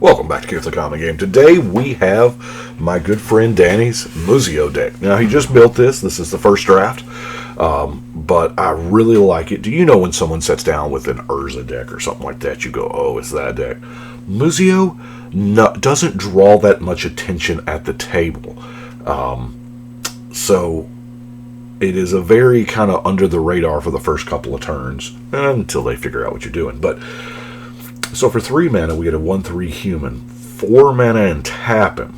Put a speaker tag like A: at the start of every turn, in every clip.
A: Welcome back to Keep the Common Game. Today we have my good friend Danny's Muzzio deck. Now he just built this. This is the first draft, but I really like it. Do you know when someone sets down with an Urza deck or something like that, you go, "Oh, it's that deck." Muzzio doesn't draw that much attention at the table, so it is a very kind of under the radar for the first couple of turns until they figure out what you're doing. But so for 3 mana, we get a 1/3 human, 4 mana and tap him.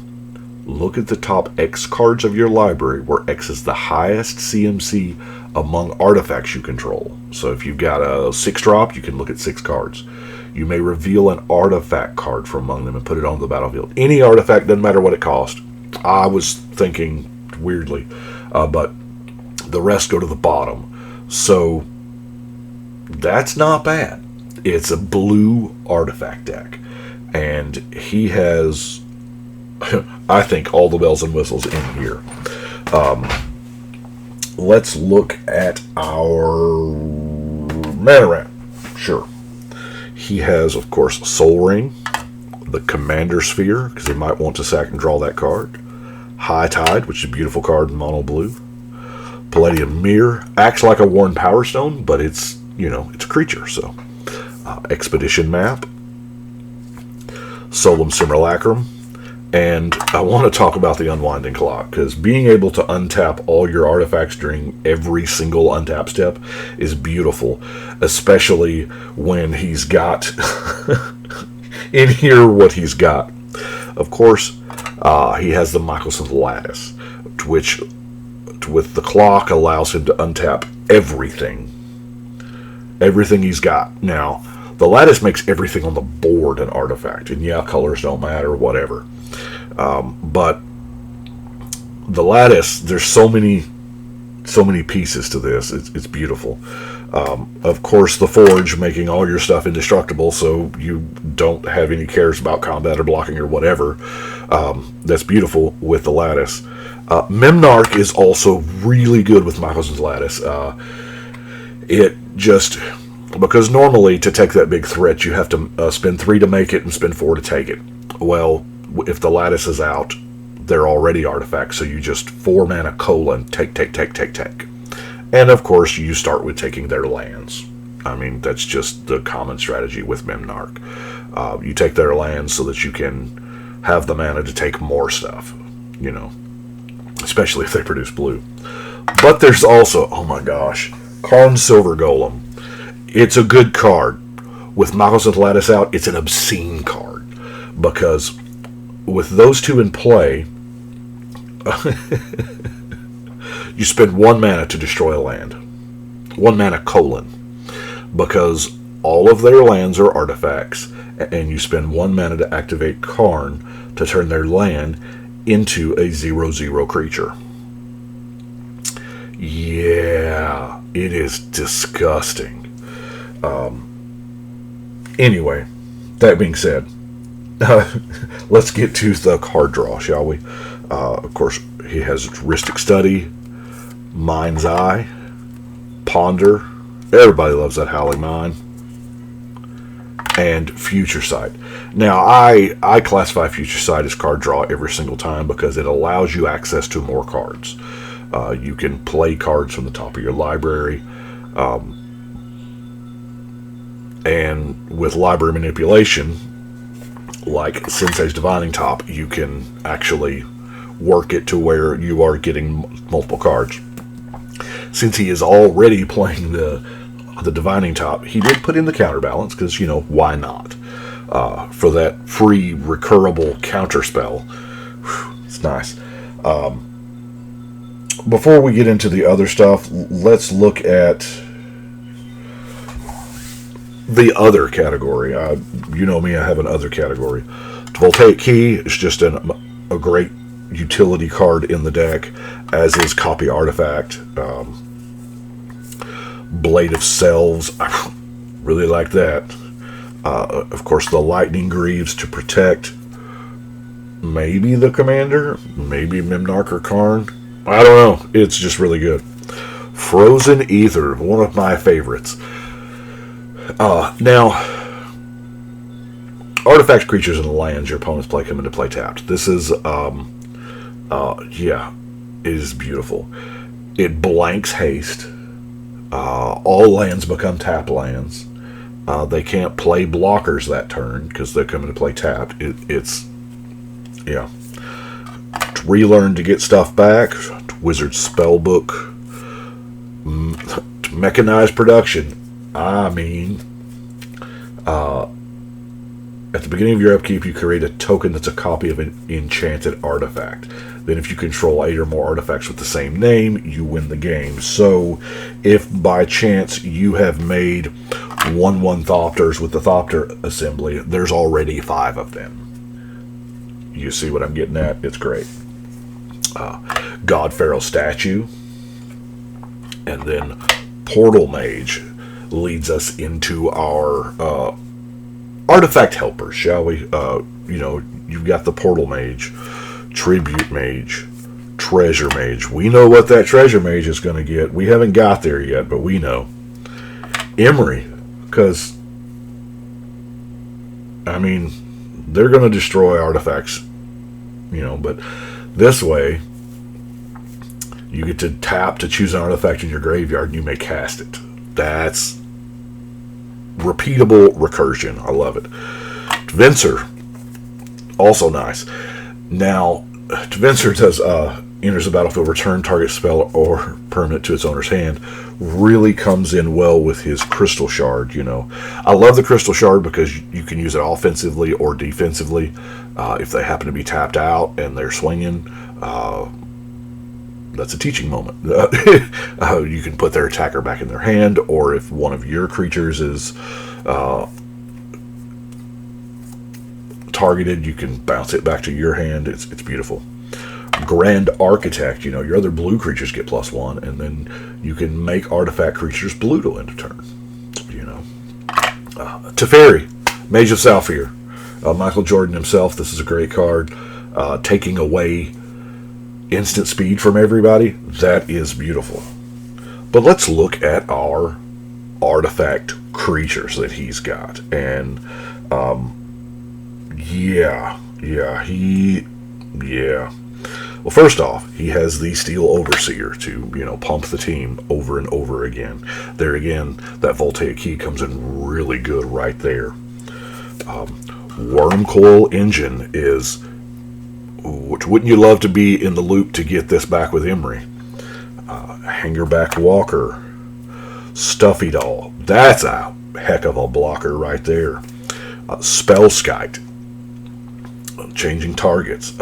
A: Look at the top X cards of your library, where X is the highest CMC among artifacts you control. So if you've got a 6-drop, you can look at 6 cards. You may reveal an artifact card from among them and put it on the battlefield. Any artifact, doesn't matter what it costs. I was thinking weirdly, but the rest go to the bottom. So that's not bad. It's a blue artifact deck, and he has, I think, all the bells and whistles in here. Let's look at our mana ramp. Sure. He has, of course, Soul Ring, the Commander Sphere, because he might want to sack and draw that card. High Tide, which is a beautiful card in mono blue. Palladium Mirror acts like a Worn Power Stone, but it's, it's a creature, so. Expedition Map, Solum Simulacrum, and I want to talk about the Unwinding Clock, because being able to untap all your artifacts during every single untap step is beautiful, especially when he's got in here what he's got. Of course, he has the Michelson Lattice, which with the clock allows him to untap everything he's got. Now, the Lattice makes everything on the board an artifact, and yeah, colors don't matter, whatever. But the Lattice, there's so many pieces to this. It's beautiful. Of course, the Forge, making all your stuff indestructible, so you don't have any cares about combat or blocking or whatever. That's beautiful with the Lattice. Memnarch is also really good with Michelson's Lattice. Because normally to take that big threat you have to spend 3 to make it and spend 4 to take it. Well, if the Lattice is out, they're already artifacts, so you just 4 mana : take. And of course you start with taking their lands. I mean, that's just the common strategy with Memnarch. You take their lands so that you can have the mana to take more stuff, especially if they produce blue. But there's also, oh my gosh, Karn Silver Golem. It's a good card. With Michelson's Lattice out, it's an obscene card. Because with those two in play, you spend 1 mana to destroy a land. 1 mana : because all of their lands are artifacts, and you spend 1 mana to activate Karn to turn their land into a 0/0 creature. Yeah, it is disgusting. Anyway, that being said, let's get to the card draw, shall we? Of course, he has Rhystic Study, Mind's Eye, Ponder. Everybody loves that Howling Mine. And Future Sight. Now, I classify Future Sight as card draw every single time because it allows you access to more cards. You can play cards from the top of your library. And with library manipulation, like Sensei's Divining Top, you can actually work it to where you are getting multiple cards. Since he is already playing the Divining Top, he did put in the Counterbalance, because, why not? For that free recurable counterspell. It's nice. Before we get into the other stuff, let's look at the other category. You know me, I have an other category. Voltaic Key is just a great utility card in the deck, as is Copy Artifact. Blade of Selves, I really like that. Of course, the Lightning Greaves to protect maybe the Commander, maybe Memnarch or Karn. I don't know. It's just really good. Frozen Ether, one of my favorites. Now, artifacts, creatures, and lands your opponents play come into play tapped. This is, yeah, it is beautiful. It blanks haste. All lands become tap lands. They can't play blockers that turn because they're coming to play tapped. It's, yeah. To relearn to get stuff back. Wizard Spellbook. Mechanized production. I mean, at the beginning of your upkeep, you create a token that's a copy of an enchanted artifact. Then if you control 8 or more artifacts with the same name, you win the game. So if by chance you have made 1/1 Thopters with the Thopter assembly, there's already 5 of them. You see what I'm getting at? It's great. God Pharaoh Statue. And then Portal Mage leads us into our artifact helpers, shall we? You know, you've got the Portal Mage, Tribute Mage, Treasure Mage. We know what that Treasure Mage is going to get. We haven't got there yet, but we know. Emery, because, I mean, they're going to destroy artifacts, you know, but this way, you get to tap to choose an artifact in your graveyard, and you may cast it. That's repeatable recursion. I love it. Tvenser, also nice. Now, Tvenser does enters the battlefield, return target spell or permanent to its owner's hand. Really comes in well with his Crystal Shard. You know, I love the Crystal Shard because you can use it offensively or defensively. If they happen to be tapped out and they're swinging. That's a teaching moment. You can put their attacker back in their hand, or if one of your creatures is targeted, you can bounce it back to your hand. It's beautiful. Grand Architect, you know, your other blue creatures get +1, and then you can make artifact creatures blue to end a turn. You know. Teferi, Mage of Salfir. Michael Jordan himself, this is a great card. Taking away instant speed from everybody, that is beautiful. But let's look at our artifact creatures that he's got. And yeah. Well, first off, he has the Steele Overseer to, you know, pump the team over and over again. There again, that Voltaic Key comes in really good right there. Wormcoil Engine is, wouldn't you love to be in the loop to get this back with Emery? Hangerback Walker, Stuffy Doll, that's a heck of a blocker right there. Spellskite, changing targets.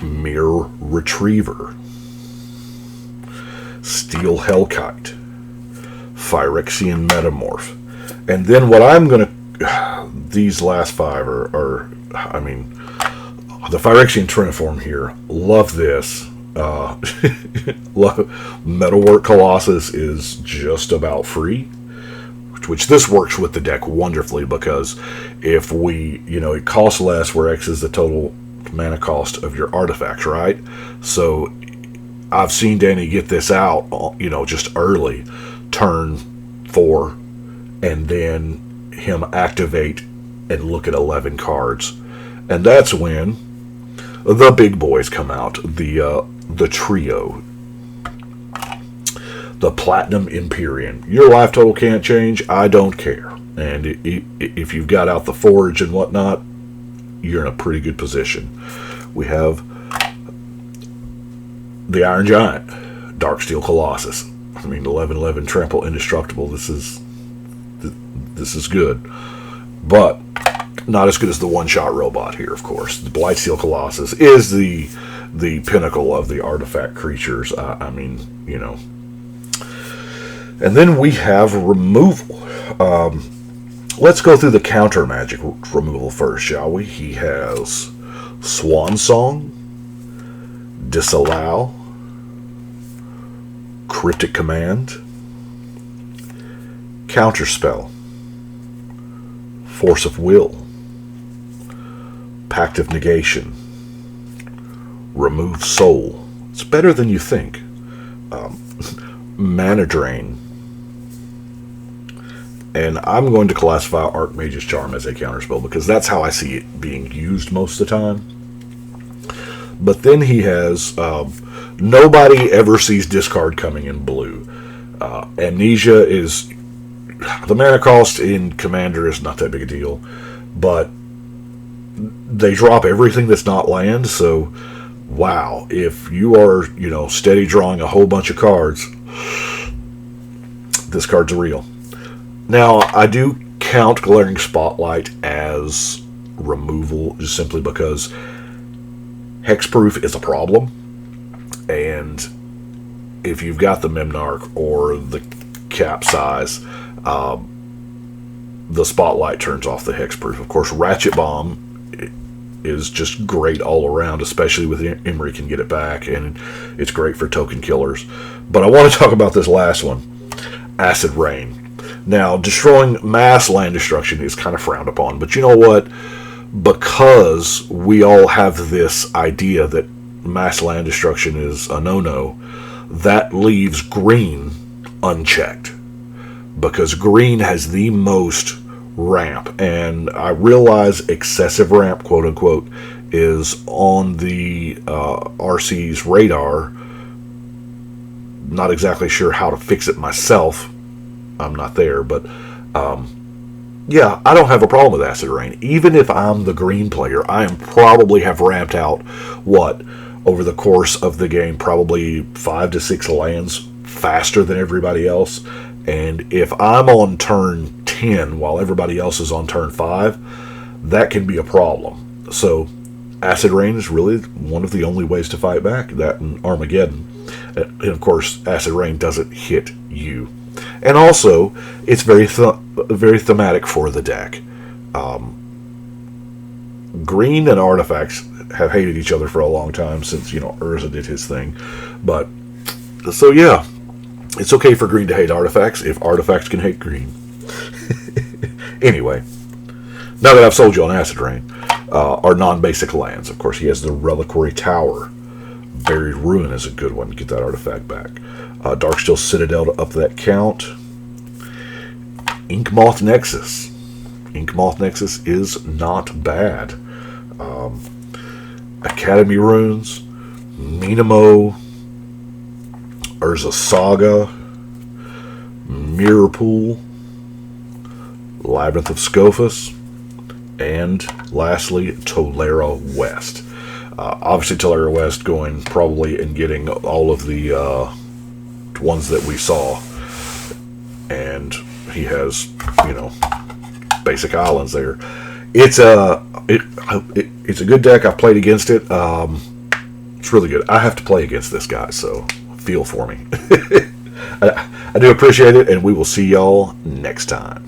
A: Mirror Retriever, Steel Hellkite, Phyrexian Metamorph. And then what I'm going to, these last 5 are, I mean, the Phyrexian Triniform here, love this. Metalwork Colossus is just about free, which this works with the deck wonderfully, because if we, you know, it costs less where X is the total mana cost of your artifacts, right? So I've seen Danny get this out, you know, just early, turn 4, and then him activate and look at 11 cards. And that's when the big boys come out. The trio. The Platinum Empyrean. Your life total can't change. I don't care. And if you've got out the Forge and whatnot, you're in a pretty good position. We have the Iron Giant. Darksteel Colossus. I mean, 11/11 trample indestructible. This is good. But not as good as the one-shot robot here, of course. The Blightsteel Colossus is the pinnacle of the artifact creatures. I mean, you know. And then we have removal. Let's go through the counter magic removal first, shall we? He has Swan Song, Disallow, Cryptic Command, Counterspell, Force of Will, Pact of Negation, Remove Soul. It's better than you think. Mana Drain. And I'm going to classify Archmage's Charm as a counterspell because that's how I see it being used most of the time. But then he has nobody ever sees discard coming in blue. Amnesia is the mana cost in Commander is not that big a deal, but they drop everything that's not land. So, wow, if you are steady drawing a whole bunch of cards, this card's real. Now, I do count Glaring Spotlight as removal just simply because hexproof is a problem, and if you've got the Memnarch or the Capsize, the Spotlight turns off the hexproof. Of course, Ratchet Bomb is just great all around, especially with Emery can get it back, and it's great for token killers. But I want to talk about this last one, Acid Rain. Now, destroying mass land destruction is kind of frowned upon, but you know what? Because we all have this idea that mass land destruction is a no-no, that leaves green unchecked. Because green has the most ramp, and I realize excessive ramp, quote-unquote, is on the RC's radar. Not exactly sure how to fix it myself. I'm not there, but yeah, I don't have a problem with Acid Rain. Even if I'm the green player, I am probably have ramped out, over the course of the game, probably 5 to 6 lands faster than everybody else. And if I'm on turn 10 while everybody else is on turn 5, that can be a problem. So Acid Rain is really one of the only ways to fight back, that and Armageddon. And of course, Acid Rain doesn't hit you. And also, it's very thematic for the deck. Green and Artifacts have hated each other for a long time since, Urza did his thing. But, so yeah, it's okay for Green to hate Artifacts if Artifacts can hate Green. Anyway, now that I've sold you on Acid Rain, our non-basic lands. Of course, he has the Reliquary Tower. Buried Ruin is a good one to get that artifact back. Darksteel Citadel to up that count. Inkmoth Nexus. Inkmoth Nexus is not bad. Academy Runes, Minamo, Urza Saga, Mirror Pool, Labyrinth of Scophus, and lastly, Tolera West. Obviously, Tolera West going probably and getting all of the ones that we saw, and he has basic islands there. It's a good deck. I've played against it. It's really good. I have to play against this guy, so feel for me. I do appreciate it, and we will see y'all next time.